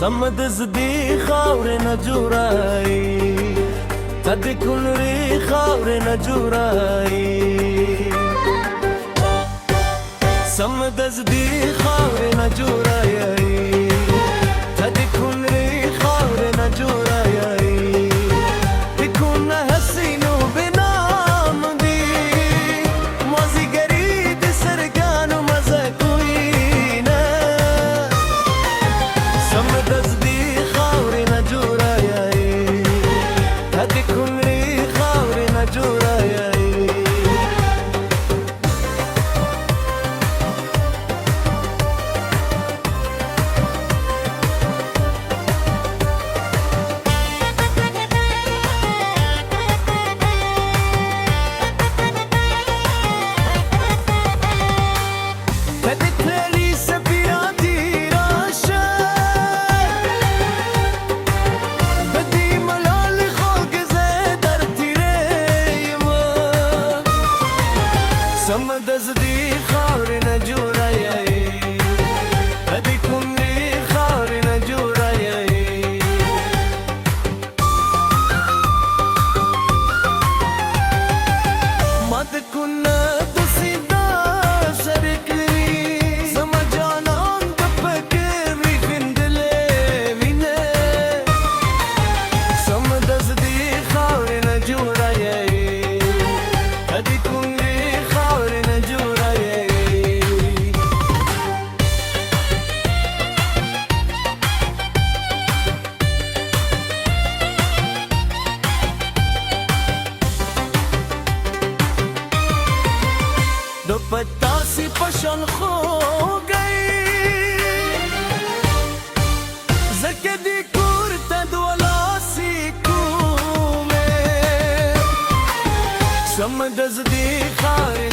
समद زدي خاورې نه جوړای تد کلري خاورې نه جوړای समद زدي خاورې نه جوړای تد کلري خاورې نه جوړای تكون حسينو بنام دي مازیګری د سرګانو مزه کوي نه समद زدي خاورې نه جوړای تد کلري خاورې نه جوړای समद زدي خاورې نه جوړای تد کلري خاورې نه جوړای مد کونه د سیدا سرکري سم جانان د فکر وی فندلې وینه समद زدي خاورې نه جوړای تد کلري خاورې نه جوړای دوپٹا سی پشن خو گئی زکه دی کور ته دولا سی کومه समद زدي خاورې